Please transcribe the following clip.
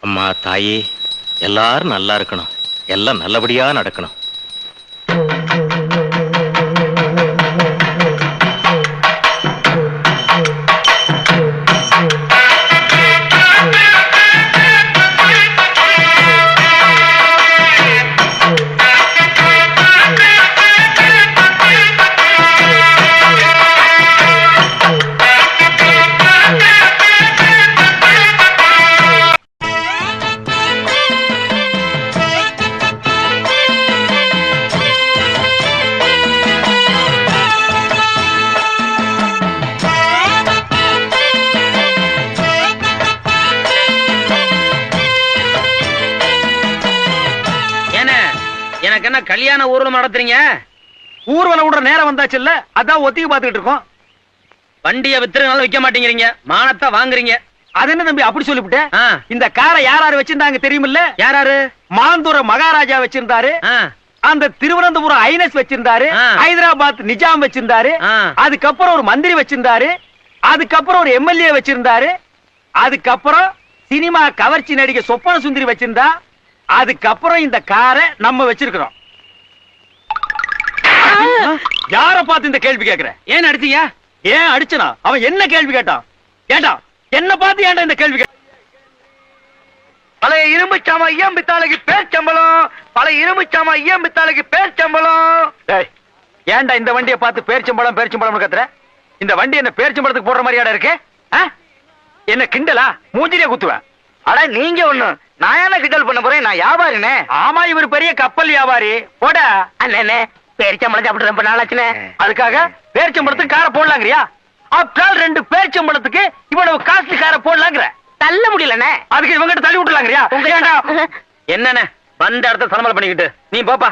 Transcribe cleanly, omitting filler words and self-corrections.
அம்மா தாயே, எல்லாரும் நல்லா இருக்கணும், எல்லாம் நல்லபடியா நடக்கணும். எனக்கு என்ன கல்யாண ஊர்வலம் நடத்துறீங்க? ஊர்வலம் விடுற நேரம் வந்தாச்சு இல்ல, அதான் ஒத்திக்கு பாத்துக்கிட்டு இருக்கோம். வண்டியை வித்துறதுனால விற்க மாட்டேங்கிறீங்க, மானத்தை வாங்குறீங்க. அது என்ன தம்பி அப்படி சொல்லிவிட்டேன்? ஆ. இந்த காரை யாராரு வச்சிருந்தாங்க தெரியுமில்ல? யாராரு? மாந்தூர மகாராஜா வச்சிருந்தாரு, ஆ. அந்த திருவனந்தபுரம் ஐனஸ் வச்சிருந்தாரு, ஆ. ஹைதராபாத் நிஜாம் வச்சிருந்தாரு, ஆ. அதுக்கப்புறம் ஒரு மந்திரி வச்சிருந்தாரு, அதுக்கப்புறம் ஒரு எம்எல்ஏ வச்சிருந்தாரு, அதுக்கப்புறம் சினிமா கவர்ச்சி நடிகை சொப்பன சுந்தரி வச்சிருந்தா, அதுக்கப்புறம் இந்த காரை நம்ம வச்சிருக்கிறோம். யார பார்த்து இந்த கேள்வி கேக்குற? ஏன் அடிச்சீங்க? ஏன் அடிச்சனா? அவன் என்ன கேள்வி கேட்டான்? ஏண்டா என்ன பார்த்து ஏன்டா இந்த கேள்வி? பழைய இரும்பு சாமா ஐயம் பித்தாளைக்கு பேர் சம்பளம், பழைய இரும்பு சாமா ஐயம் பித்தாளைக்கு பேர் சம்பளம். டேய், ஏன்டா இந்த வண்டியை பார்த்து பேர்ச்சம்பளம் பேர்ச்சம்பளம் கத்துற? இந்த வண்டி என்ன பேர்ச்சம்பளத்துக்கு போடுற மாதிரியாடா இருக்கு? என்ன கிண்டலா? மூஞ்சிலே குத்துவேன். அட நீங்க ஒண்ணு, நான் என்ன கிண்டல் பண்ண போறேன்? நான் வியாபாரினே. ஆமா, இவர் பெரிய கப்பல் வியாபாரி. போட அண்ணே பேரிச்சம்பளம் சாப்பிட்டு ரொம்ப நாளாச்சுனே. அதுக்காக பேர்ச்சம்பளத்துக்கு காரை போடலாங்கிறியா? ஆப்டால் 2 பேர்ச்சம்பளத்துக்கு இவ்வளவு காஸ்ட்லி காரை போடலாங்கிற? தள்ள முடியலண்ணே. அதுக்கு இவங்கிட்ட தள்ளி விட்டுலாங்கிறியா? என்னண்ணே வந்த இடத்த சலமலை பண்ணிக்கிட்டு நீ போப்பா.